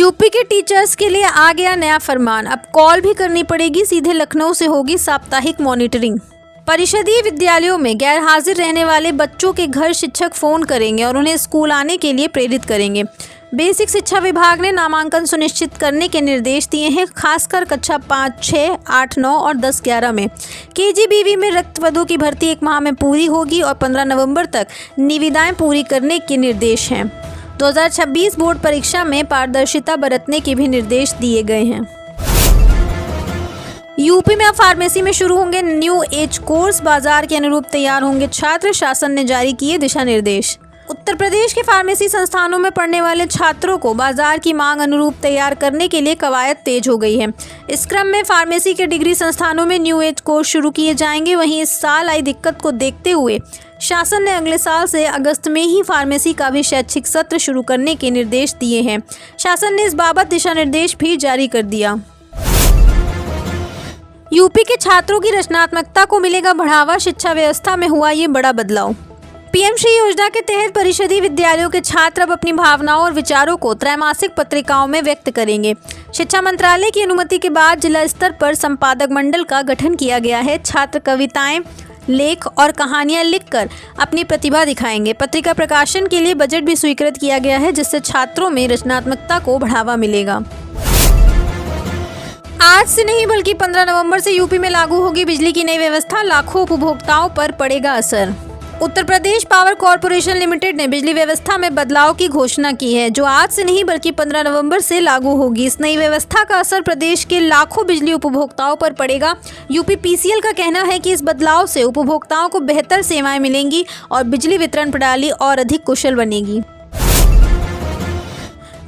UP के teachers के लिए आ गया नया फरमान। अब कॉल भी करनी पड़ेगी, सीधे लखनऊ से होगी साप्ताहिक मॉनिटरिंग। परिषदीय विद्यालयों में गैर हाजिर रहने वाले बच्चों के घर शिक्षक फोन करेंगे और उन्हें स्कूल आने के लिए प्रेरित करेंगे। बेसिक शिक्षा विभाग ने नामांकन सुनिश्चित करने के निर्देश दिए हैं, खासकर कक्षा 5, 6, 8, 9 और 10, 11 में। केजीबीवी में रक्तवधु की भर्ती 1 माह में पूरी होगी और 15 नवंबर तक निविदाएं पूरी करने के निर्देश हैं। 2026 बोर्ड परीक्षा में पारदर्शिता बरतने के भी निर्देश दिए गए हैं। यूपी में अब फार्मेसी में शुरू होंगे न्यू एज कोर्स, बाजार के अनुरूप तैयार होंगे छात्र, शासन ने जारी किए दिशा निर्देश। उत्तर प्रदेश के फार्मेसी संस्थानों में पढ़ने वाले छात्रों को बाजार की मांग अनुरूप तैयार करने के लिए कवायद तेज हो गई है। इस क्रम में फार्मेसी के डिग्री संस्थानों में न्यू एज कोर्स शुरू किए जाएंगे। वहीं इस साल आई दिक्कत को देखते हुए शासन ने अगले साल से अगस्त में ही फार्मेसी का भी शैक्षिक सत्र शुरू करने के निर्देश दिए हैं। शासन ने इस बाबत दिशा निर्देश भी जारी कर दिया। यूपी के छात्रों की रचनात्मकता को मिलेगा बढ़ावा, शिक्षा व्यवस्था में हुआ ये बड़ा बदलाव। पीएम श्री योजना के तहत परिषदीय विद्यालयों के छात्र अब अपनी भावनाओं और विचारों को त्रैमासिक पत्रिकाओं में व्यक्त करेंगे। शिक्षा मंत्रालय की अनुमति के बाद जिला स्तर पर संपादक मंडल का गठन किया गया है। छात्र कविताएं, लेख और कहानियां लिखकर अपनी प्रतिभा दिखाएंगे। पत्रिका प्रकाशन के लिए बजट भी स्वीकृत किया गया है, जिससे छात्रों में रचनात्मकता को बढ़ावा मिलेगा। आज से नहीं बल्कि 15 नवंबर से यूपी में लागू होगी बिजली की नई व्यवस्था, लाखों उपभोक्ताओं पर पड़ेगा असर। Uttar Pradesh power corporation limited ने बिजली व्यवस्था में बदलाव की घोषणा की है, जो आज से नहीं बल्कि 15 नवंबर से लागू होगी। इस नई व्यवस्था का असर प्रदेश के लाखों बिजली उपभोक्ताओं पर पड़ेगा। यूपीपीसीएल का कहना है कि इस बदलाव से उपभोक्ताओं को बेहतर सेवाएं मिलेंगी और बिजली वितरण प्रणाली और अधिक कुशल बनेगी।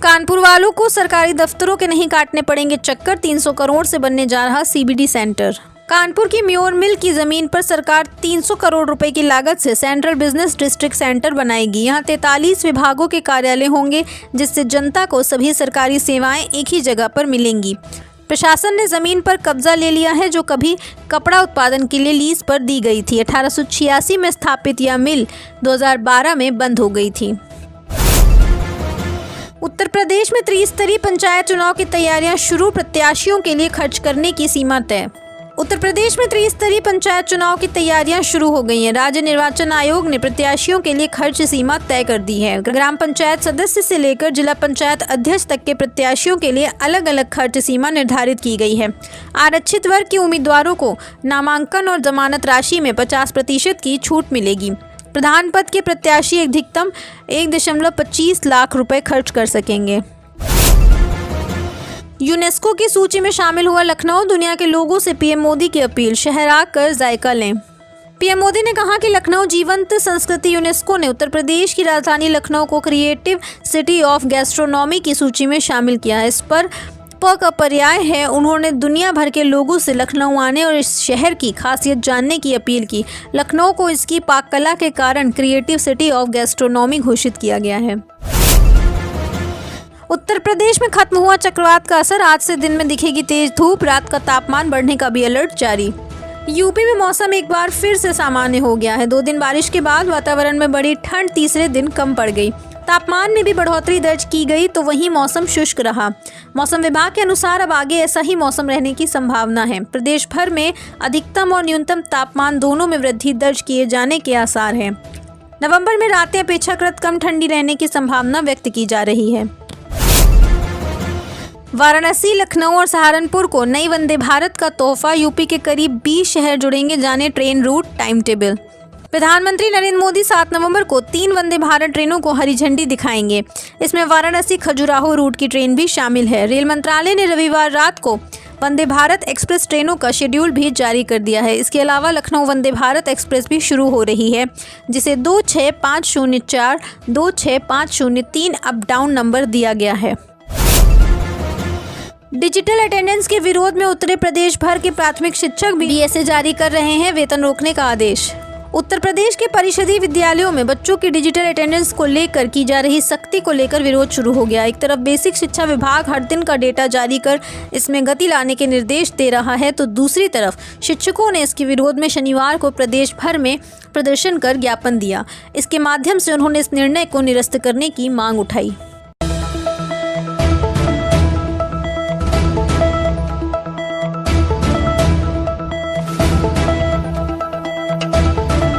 कानपुर वालों को सरकारी दफ्तरों के नहीं काटने पड़ेंगे चक्कर, 300 करोड़ से बनने जा रहा सीबीडी सेंटर। कानपुर की म्योर मिल की जमीन पर सरकार 300 करोड़ रुपए की लागत से सेंट्रल बिजनेस डिस्ट्रिक्ट सेंटर बनाएगी। यहाँ 43 विभागों के कार्यालय होंगे, जिससे जनता को सभी सरकारी सेवाएं एक ही जगह पर मिलेंगी। प्रशासन ने जमीन पर कब्जा ले लिया है, जो कभी कपड़ा उत्पादन के लिए लीज पर दी गई थी। 1886 में स्थापित यह मिल 2012 में बंद हो गई थी। उत्तर प्रदेश में त्रिस्तरीय पंचायत चुनाव की तैयारियां शुरू, प्रत्याशियों के लिए खर्च करने की सीमा तय। उत्तर प्रदेश में त्रिस्तरीय पंचायत चुनाव की तैयारियां शुरू हो गई हैं। राज्य निर्वाचन आयोग ने प्रत्याशियों के लिए खर्च सीमा तय कर दी है। ग्राम पंचायत सदस्य से लेकर जिला पंचायत अध्यक्ष तक के प्रत्याशियों के लिए अलग अलग खर्च सीमा निर्धारित की गई है। आरक्षित वर्ग के उम्मीदवारों को नामांकन और जमानत राशि में 50% की छूट मिलेगी। प्रधान पद के प्रत्याशी अधिकतम 1.25 लाख रुपए खर्च कर सकेंगे। यूनेस्को की सूची में शामिल हुआ लखनऊ, दुनिया के लोगों से पीएम मोदी की अपील, शहर आकर जायका लें। पीएम मोदी ने कहा कि लखनऊ जीवंत संस्कृति। यूनेस्को ने उत्तर प्रदेश की राजधानी लखनऊ को क्रिएटिव सिटी ऑफ गैस्ट्रोनॉमी की सूची में शामिल किया है। इस पर का पर्याय है। उन्होंने दुनिया भर के लोगों से लखनऊ आने और इस शहर की खासियत जानने की अपील की। लखनऊ को इसकी पाक कला के कारण क्रिएटिव सिटी ऑफ गैस्ट्रोनॉमी घोषित किया गया है। उत्तर प्रदेश में खत्म हुआ चक्रवात का असर, आज से दिन में दिखेगी तेज धूप, रात का तापमान बढ़ने का भी अलर्ट जारी। यूपी में मौसम एक बार फिर से सामान्य हो गया है। 2 दिन बारिश के बाद वातावरण में बड़ी ठंड तीसरे दिन कम पड़ गई। तापमान में भी बढ़ोतरी दर्ज की गई, तो वहीं मौसम शुष्क रहा। मौसम विभाग के अनुसार अब आगे ऐसा ही मौसम रहने की संभावना है। प्रदेश भर में अधिकतम और न्यूनतम तापमान दोनों में वृद्धि दर्ज किए जाने के आसार हैं। नवंबर में रातें अपेक्षाकृत कम ठंडी रहने की संभावना व्यक्त की जा रही है। वाराणसी, लखनऊ और सहारनपुर को नई वंदे भारत का तोहफा, यूपी के करीब 20 शहर जुड़ेंगे, जाने ट्रेन रूट टाइम टेबल। प्रधानमंत्री नरेंद्र मोदी 7 नवंबर को 3 वंदे भारत ट्रेनों को हरी झंडी दिखाएंगे। इसमें वाराणसी खजुराहो रूट की ट्रेन भी शामिल है। रेल मंत्रालय ने रविवार रात को वंदे भारत एक्सप्रेस ट्रेनों का शेड्यूल भी जारी कर दिया है। इसके अलावा लखनऊ वंदे भारत एक्सप्रेस भी शुरू हो रही है, जिसे 26504, 26503 अप डाउन नंबर दिया गया है। डिजिटल अटेंडेंस के विरोध में उत्तरे प्रदेश भर के प्राथमिक शिक्षक भी बीएसए जारी कर रहे हैं वेतन रोकने का आदेश। उत्तर प्रदेश के परिषदीय विद्यालयों में बच्चों की डिजिटल अटेंडेंस को लेकर की जा रही सख्ती को लेकर विरोध शुरू हो गया। एक तरफ बेसिक शिक्षा विभाग हर दिन का डेटा जारी कर इसमें गति लाने के निर्देश दे रहा है, तो दूसरी तरफ शिक्षकों ने इसके विरोध में शनिवार को प्रदेश भर में प्रदर्शन कर ज्ञापन दिया। इसके माध्यम से उन्होंने इस निर्णय को निरस्त करने की मांग उठाई।